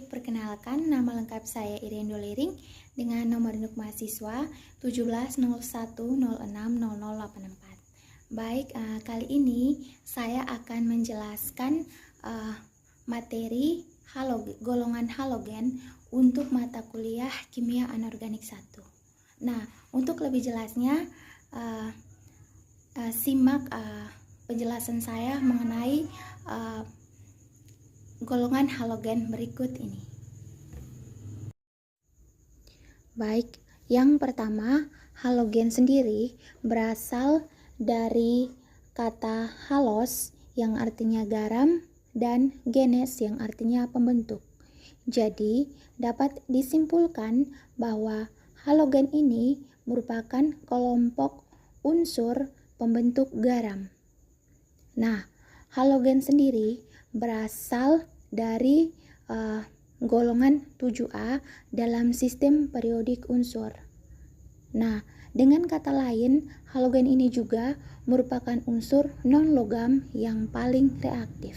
Baik, perkenalkan nama lengkap saya Irian Doliring dengan nomor induk mahasiswa 1701060084. Baik, kali ini saya akan menjelaskan materi golongan halogen untuk mata kuliah Kimia Anorganik 1. Nah, untuk lebih jelasnya simak penjelasan saya mengenai golongan halogen berikut ini. Baik, yang pertama, halogen sendiri berasal dari kata halos yang artinya garam dan genes yang artinya pembentuk. Jadi, dapat disimpulkan bahwa halogen ini merupakan kelompok unsur pembentuk garam. Nah, halogen sendiri berasal dari golongan 7A dalam sistem periodik unsur. Nah, dengan kata lain, halogen ini juga merupakan unsur non-logam yang paling reaktif.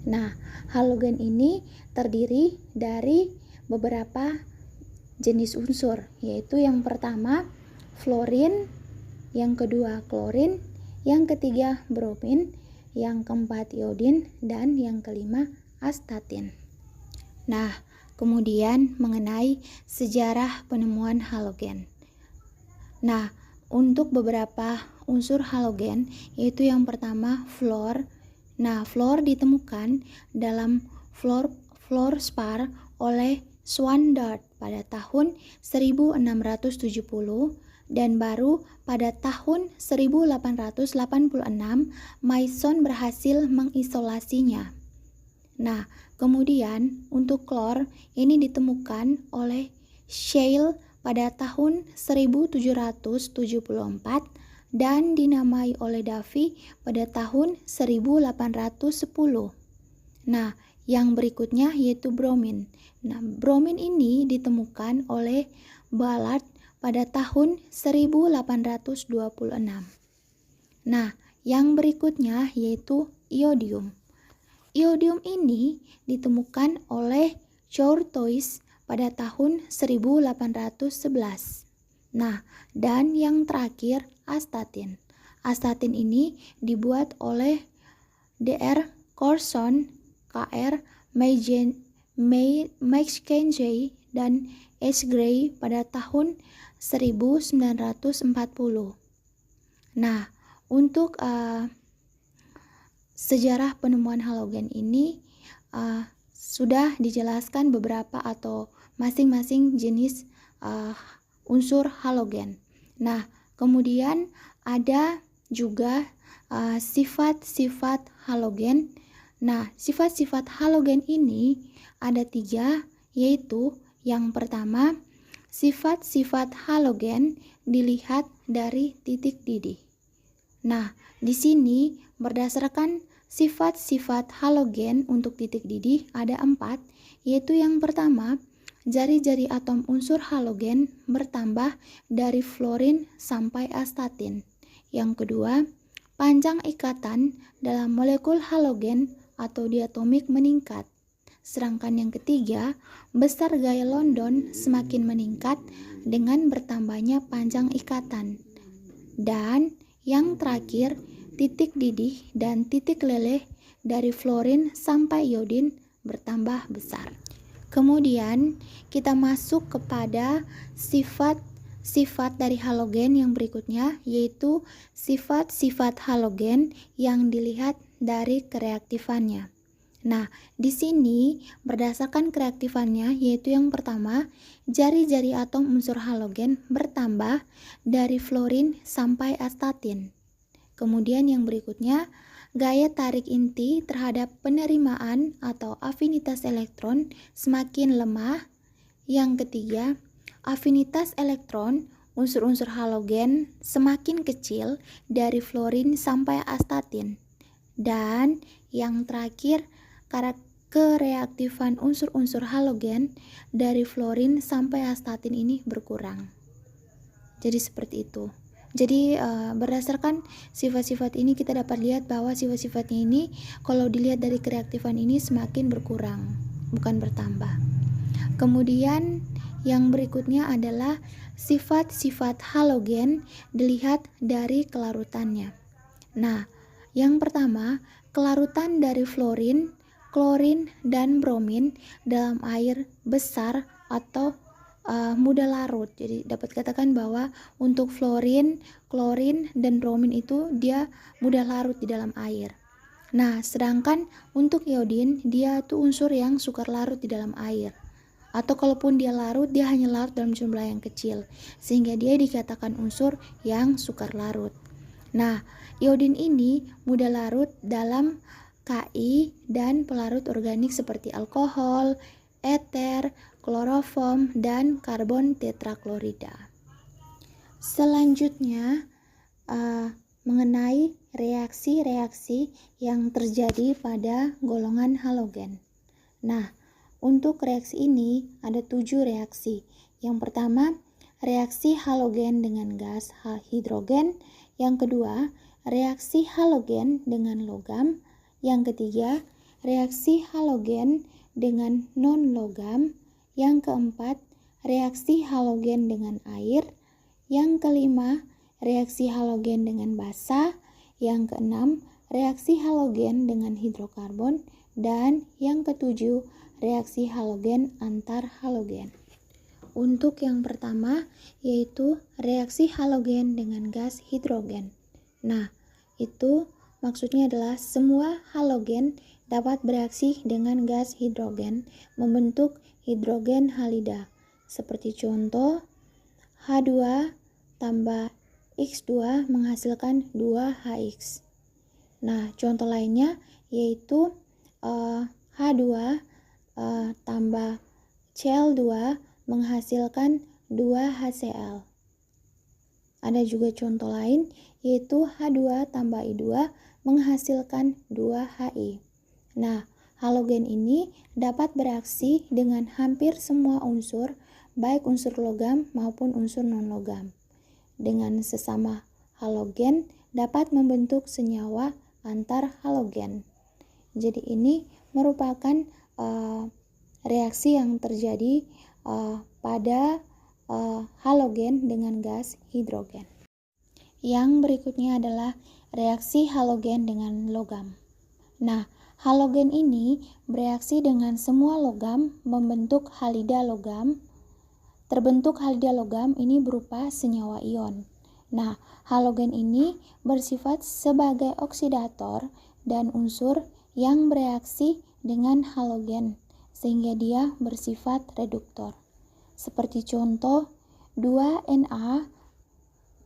Nah, halogen ini terdiri dari beberapa jenis unsur, yaitu yang pertama fluorin, yang kedua klorin, yang ketiga bromin, yang keempat iodin, dan yang kelima astatin. Nah, kemudian mengenai sejarah penemuan halogen. Nah, untuk beberapa unsur halogen, yaitu yang pertama fluor. Nah, fluor ditemukan dalam fluorspar oleh Swandart pada tahun 1670 dan baru pada tahun 1886 Mason berhasil mengisolasinya. Nah, kemudian untuk klor ini ditemukan oleh Scheele pada tahun 1774 dan dinamai oleh Davy pada tahun 1810. Nah, yang berikutnya yaitu bromin. Nah, bromin ini ditemukan oleh Ballard pada tahun 1826. Nah, yang berikutnya yaitu iodium. Iodium ini ditemukan oleh Courtois pada tahun 1811. Nah, dan yang terakhir astatin. Astatin ini dibuat oleh Dr. Corson, Kr. Mackenzie, dan H. Gray pada tahun 1940. Nah, untuk sejarah penemuan halogen ini sudah dijelaskan beberapa atau masing-masing jenis unsur halogen. Nah, kemudian ada juga sifat-sifat halogen. Nah, sifat-sifat halogen ini ada 3, yaitu yang pertama, sifat-sifat halogen dilihat dari titik didih. Nah, di sini berdasarkan sifat-sifat halogen untuk titik didih ada 4, yaitu yang pertama, jari-jari atom unsur halogen bertambah dari fluorin sampai astatin. Yang kedua, panjang ikatan dalam molekul halogen atau diatomik meningkat. Sedangkan yang ketiga, besar gaya London semakin meningkat dengan bertambahnya panjang ikatan. Dan yang terakhir, titik didih dan titik leleh dari fluorin sampai iodin bertambah besar. Kemudian kita masuk kepada sifat-sifat dari halogen yang berikutnya, yaitu sifat-sifat halogen yang dilihat dari kereaktifannya. Nah, di sini berdasarkan kereaktifannya, yaitu yang pertama, jari-jari atom unsur halogen bertambah dari fluorin sampai astatin. Kemudian yang berikutnya, gaya tarik inti terhadap penerimaan atau afinitas elektron semakin lemah. Yang ketiga, afinitas elektron unsur-unsur halogen semakin kecil dari fluorin sampai astatin. Dan yang terakhir, kereaktifan unsur-unsur halogen dari fluorin sampai astatin ini berkurang. Jadi seperti itu. Jadi berdasarkan sifat-sifat ini kita dapat lihat bahwa sifat-sifatnya ini kalau dilihat dari kereaktifan ini semakin berkurang. bukan bertambah. Kemudian yang berikutnya adalah sifat-sifat halogen dilihat dari kelarutannya. Nah, yang pertama, kelarutan dari fluorin, klorin, dan bromin dalam air besar atau mudah larut. Jadi dapat katakan bahwa untuk fluorin, klorin, dan bromin itu dia mudah larut di dalam air. Nah, sedangkan untuk iodin dia tuh unsur yang sukar larut di dalam air. Atau kalaupun dia larut, dia hanya larut dalam jumlah yang kecil, sehingga dia dikatakan unsur yang sukar larut. Nah, iodin ini mudah larut dalam Ki dan pelarut organik seperti alkohol, eter, kloroform, dan karbon tetraklorida. Selanjutnya, mengenai reaksi-reaksi yang terjadi pada golongan halogen. Nah, untuk reaksi ini ada 7 reaksi. Yang pertama, reaksi halogen dengan gas hidrogen. Yang kedua, reaksi halogen dengan logam. Yang ketiga, reaksi halogen dengan non-logam. Yang keempat, reaksi halogen dengan air. Yang kelima, reaksi halogen dengan basa. Yang keenam, reaksi halogen dengan hidrokarbon. Dan yang ketujuh, reaksi halogen antar halogen. Untuk yang pertama, yaitu reaksi halogen dengan gas hidrogen. Nah, itu maksudnya adalah semua halogen dapat bereaksi dengan gas hidrogen membentuk hidrogen halida. Seperti contoh, H2 tambah X2 menghasilkan 2HX. Nah, contoh lainnya yaitu H2 tambah Cl2 menghasilkan 2HCl. Ada juga contoh lain yaitu H2 tambah I2 menghasilkan 2HI. Nah, halogen ini dapat bereaksi dengan hampir semua unsur, baik unsur logam maupun unsur non-logam. Dengan sesama halogen dapat membentuk senyawa antar halogen. Jadi ini merupakan reaksi yang terjadi pada halogen dengan gas hidrogen. Yang berikutnya adalah reaksi halogen dengan logam. Nah, halogen ini bereaksi dengan semua logam membentuk halida logam. Terbentuk halida logam ini berupa senyawa ion. Nah, halogen ini bersifat sebagai oksidator dan unsur yang bereaksi dengan halogen sehingga dia bersifat reduktor. Seperti contoh 2Na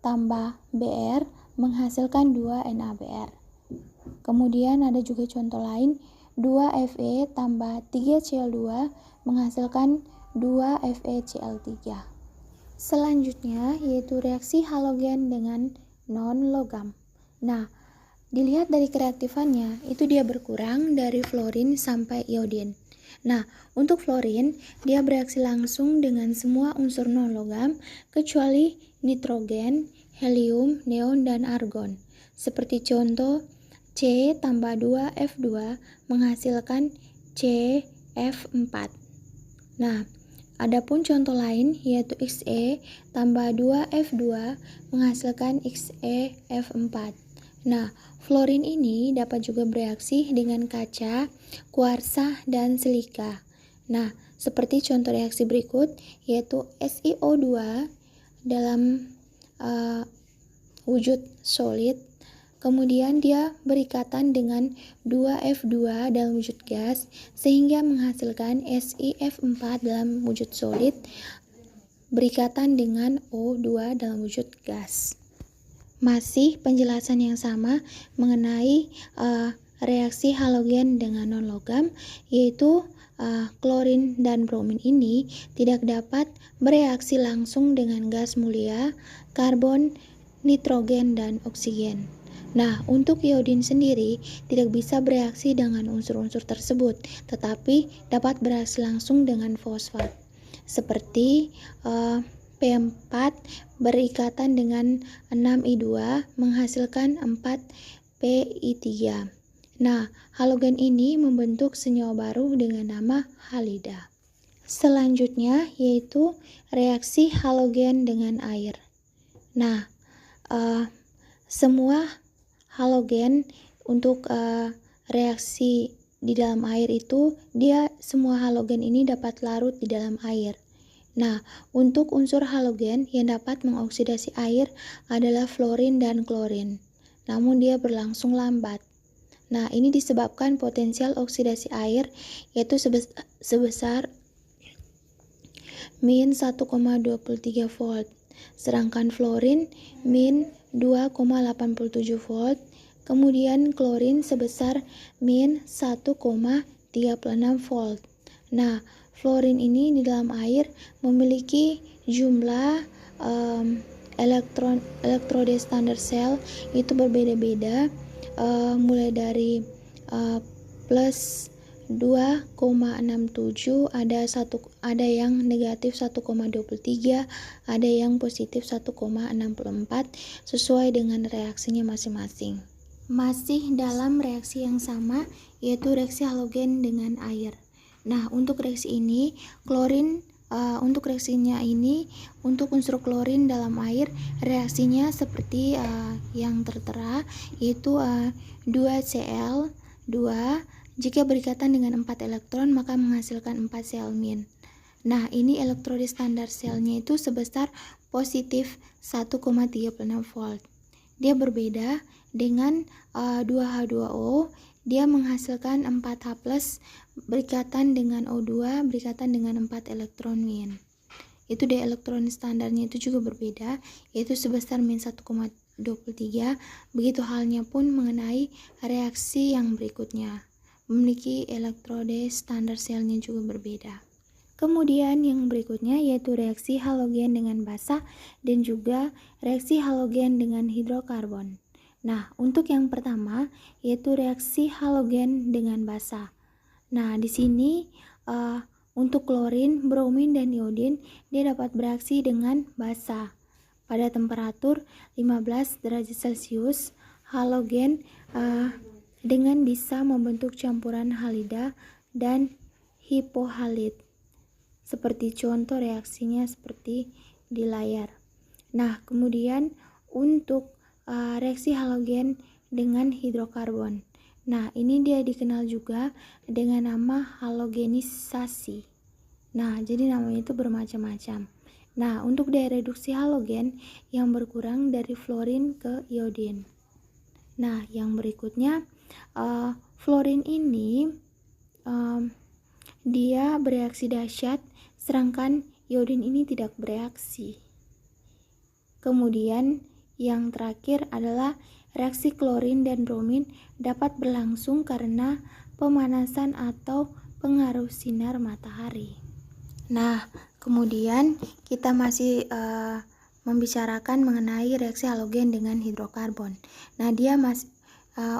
tambah Br menghasilkan 2NaBr. Kemudian ada juga contoh lain 2Fe tambah 3Cl2 menghasilkan 2FeCl3. Selanjutnya yaitu reaksi halogen dengan non-logam. Nah, dilihat dari kereaktifannya, itu dia berkurang dari fluorin sampai iodin. Nah, untuk fluorin, dia bereaksi langsung dengan semua unsur non-logam kecuali nitrogen, helium, neon, dan argon. Seperti contoh, C tambah 2F2 menghasilkan CF4. Nah, adapun contoh lain yaitu Xe tambah 2F2 menghasilkan XeF4. Nah, fluorin ini dapat juga bereaksi dengan kaca, kuarsa, dan silika. Nah, seperti contoh reaksi berikut yaitu SiO2 dalam wujud solid, kemudian dia berikatan dengan 2F2 dalam wujud gas sehingga menghasilkan SiF4 dalam wujud solid berikatan dengan O2 dalam wujud gas. Masih penjelasan yang sama mengenai reaksi halogen dengan non-logam, yaitu klorin dan bromin ini tidak dapat bereaksi langsung dengan gas mulia, karbon, nitrogen, dan oksigen. Nah, untuk iodin sendiri tidak bisa bereaksi dengan unsur-unsur tersebut, tetapi dapat bereaksi langsung dengan fosfat. Seperti P4 berikatan dengan 6I2 menghasilkan 4PI3. Nah, halogen ini membentuk senyawa baru dengan nama halida. Selanjutnya yaitu reaksi halogen dengan air. Nah, semua halogen untuk reaksi di dalam air itu, semua halogen ini dapat larut di dalam air. Nah, untuk unsur halogen yang dapat mengoksidasi air adalah fluorin dan klorin, namun dia berlangsung lambat. Nah, ini disebabkan potensial oksidasi air yaitu sebesar min 1,23 volt, sedangkan fluorin min 2,87 volt, kemudian klorin sebesar min 1,36 volt. Nah, fluorin ini di dalam air memiliki jumlah elektrode standar sel itu berbeda-beda, mulai dari plus 2,67, ada yang negatif 1,23, ada yang positif 1,64, sesuai dengan reaksinya masing-masing. Masih dalam reaksi yang sama, yaitu reaksi halogen dengan air. Nah, untuk reaksi ini, untuk reaksinya ini, untuk unsur klorin dalam air, reaksinya seperti yang tertera, yaitu 2Cl2. Jika berikatan dengan 4 elektron, maka menghasilkan 4 sel min. Nah, ini elektrode standar selnya itu sebesar positif 1,36 volt. Dia berbeda dengan 2H2O, dia menghasilkan 4H+, berikatan dengan O2, berikatan dengan 4 elektron min. Itu di elektron standarnya itu juga berbeda, yaitu sebesar min 1,23. Begitu halnya pun mengenai reaksi yang berikutnya, memiliki elektrode standar selnya juga berbeda. Kemudian yang berikutnya yaitu reaksi halogen dengan basa dan juga reaksi halogen dengan hidrokarbon. Nah, untuk yang pertama yaitu reaksi halogen dengan basa. Nah, di sini untuk klorin, bromin, dan iodin dia dapat bereaksi dengan basa. Pada temperatur 15 derajat Celcius, halogen dengan bisa membentuk campuran halida dan hipohalit. Seperti contoh reaksinya seperti di layar. Nah, kemudian untuk reaksi halogen dengan hidrokarbon. Nah, ini dia dikenal juga dengan nama halogenisasi. Nah, jadi namanya itu bermacam-macam. Nah, untuk dereduksi halogen yang berkurang dari fluorin ke iodin. Nah, yang berikutnya fluorin ini dia bereaksi dahsyat, sedangkan iodin ini tidak bereaksi. Kemudian yang terakhir adalah reaksi klorin dan bromin dapat berlangsung karena pemanasan atau pengaruh sinar matahari. Nah, kemudian kita masih membicarakan mengenai reaksi halogen dengan hidrokarbon. Nah,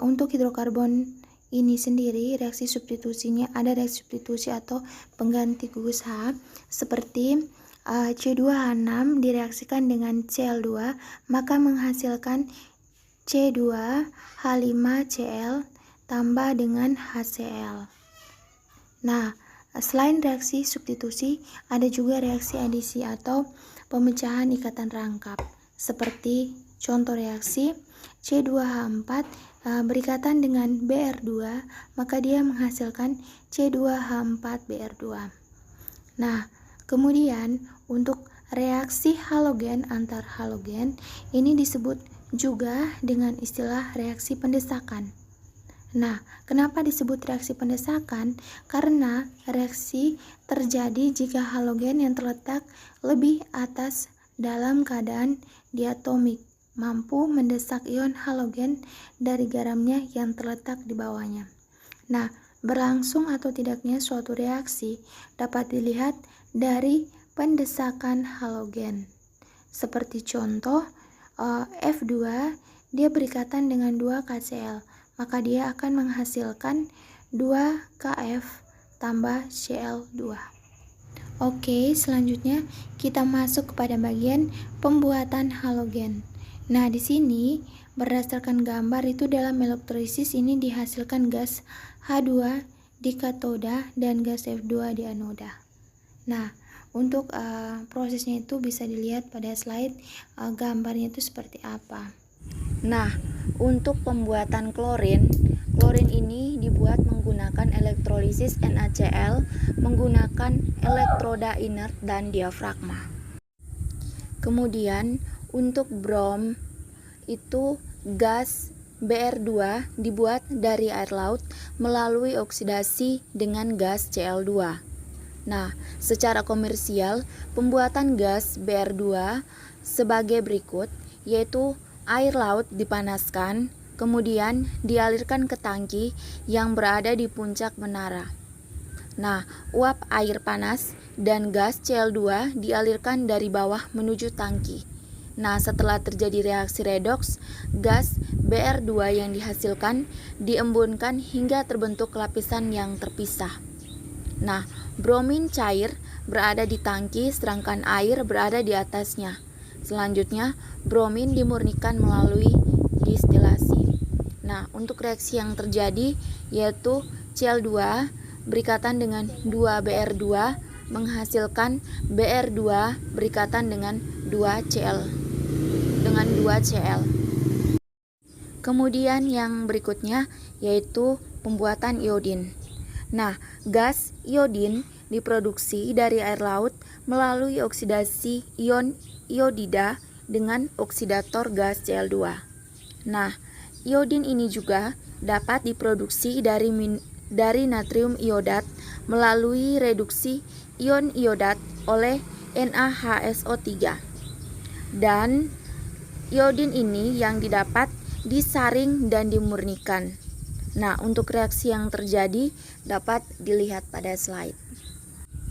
untuk hidrokarbon ini sendiri reaksi substitusinya ada reaksi substitusi atau pengganti gugus H seperti C2H6 direaksikan dengan Cl2 maka menghasilkan C2H5Cl tambah dengan HCl. Nah, selain reaksi substitusi ada juga reaksi adisi atau pemecahan ikatan rangkap seperti contoh reaksi C2H4 berikatan dengan Br2 maka dia menghasilkan C2H4Br2. Nah, kemudian untuk reaksi halogen antar halogen ini disebut juga dengan istilah reaksi pendesakan. Nah, kenapa disebut reaksi pendesakan? Karena reaksi terjadi jika halogen yang terletak lebih atas dalam keadaan diatomik mampu mendesak ion halogen dari garamnya yang terletak di bawahnya. Nah, berlangsung atau tidaknya suatu reaksi dapat dilihat dari pendesakan halogen. Seperti contoh, F2 dia berikatan dengan 2 KCl, maka dia akan menghasilkan 2 KF tambah Cl2. Oke, selanjutnya kita masuk kepada bagian pembuatan halogen. Nah, di sini berdasarkan gambar itu dalam elektrolisis ini dihasilkan gas H2 di katoda dan gas F2 di anoda. Nah, untuk prosesnya itu bisa dilihat pada slide gambarnya itu seperti apa. Nah, untuk pembuatan klorin ini dibuat menggunakan elektrolisis NaCl menggunakan elektroda inert dan diafragma. Kemudian untuk brom itu gas Br2 dibuat dari air laut melalui oksidasi dengan gas Cl2. Nah, secara komersial, pembuatan gas Br2 sebagai berikut, yaitu air laut dipanaskan, kemudian dialirkan ke tangki yang berada di puncak menara. Nah, uap air panas dan gas Cl2 dialirkan dari bawah menuju tangki. Nah, setelah terjadi reaksi redoks, gas Br2 yang dihasilkan diembunkan hingga terbentuk lapisan yang terpisah. Nah, bromin cair berada di tangki sedangkan air berada di atasnya. Selanjutnya, bromin dimurnikan melalui distilasi. Nah, untuk reaksi yang terjadi yaitu Cl2 berikatan dengan 2Br2 menghasilkan Br2 berikatan dengan 2Cl. Kemudian yang berikutnya yaitu pembuatan iodin. Nah, gas iodin diproduksi dari air laut melalui oksidasi ion iodida dengan oksidator gas Cl2. Nah, iodin ini juga dapat diproduksi dari natrium iodat melalui reduksi ion iodat oleh NaHSO3. Dan iodin ini yang didapat disaring dan dimurnikan. Nah, untuk reaksi yang terjadi dapat dilihat pada slide.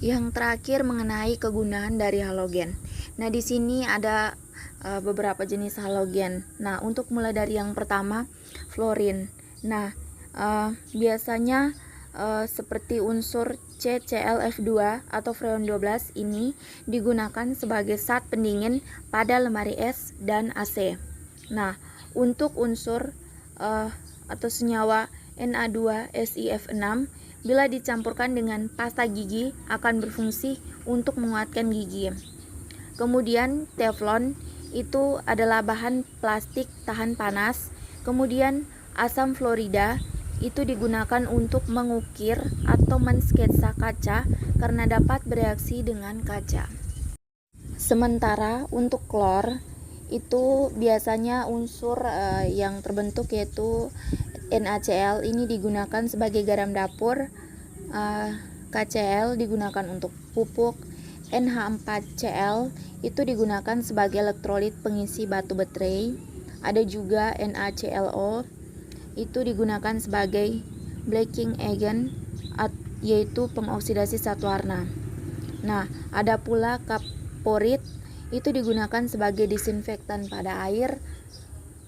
Yang terakhir mengenai kegunaan dari halogen. Nah, di sini ada beberapa jenis halogen. Nah, untuk mulai dari yang pertama, fluorin. Nah, biasanya seperti unsur CClF2 atau freon 12 ini digunakan sebagai zat pendingin pada lemari es dan AC. Nah, untuk unsur atau senyawa Na2SiF6 bila dicampurkan dengan pasta gigi akan berfungsi untuk menguatkan gigi. Kemudian teflon itu adalah bahan plastik tahan panas. Kemudian asam fluorida itu digunakan untuk mengukir atau mensketsa kaca karena dapat bereaksi dengan kaca. Sementara untuk klor itu biasanya unsur yang terbentuk yaitu NaCl ini digunakan sebagai garam dapur, KCl digunakan untuk pupuk, NH4Cl itu digunakan sebagai elektrolit pengisi batu baterai. Ada juga NaClO itu digunakan sebagai blacking agent yaitu pengoksidasi zat warna. Nah, ada pula kaporit itu digunakan sebagai disinfektan pada air.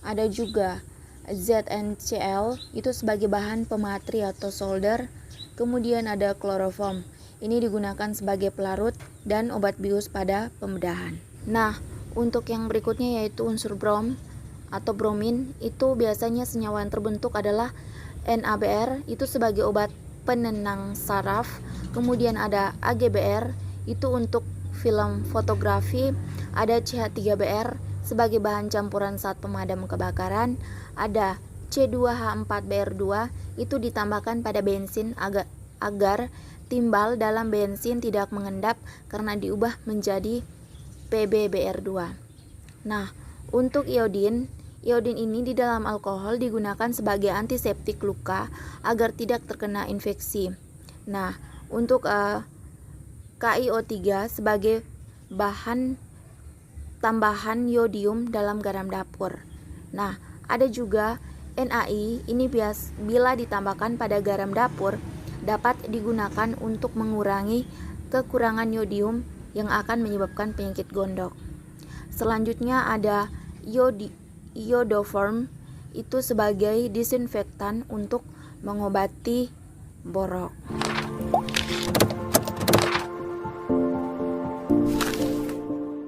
Ada juga ZnCl itu sebagai bahan pematri atau solder. Kemudian ada kloroform. Ini digunakan sebagai pelarut dan obat bius pada pembedahan. Nah, untuk yang berikutnya yaitu unsur brom atau bromin, itu biasanya senyawa yang terbentuk adalah NaBr itu sebagai obat penenang saraf. Kemudian ada AgBr itu untuk film fotografi, ada CH3Br sebagai bahan campuran saat pemadam kebakaran, ada C2H4Br2 itu ditambahkan pada bensin agar timbal dalam bensin tidak mengendap karena diubah menjadi PbBr2. Nah, untuk iodin ini di dalam alkohol digunakan sebagai antiseptik luka agar tidak terkena infeksi. Nah, untuk KiO3 sebagai bahan tambahan yodium dalam garam dapur. Nah, ada juga NaI ini bila ditambahkan pada garam dapur dapat digunakan untuk mengurangi kekurangan yodium yang akan menyebabkan penyakit gondok. Selanjutnya ada iodoform itu sebagai disinfektan untuk mengobati borok.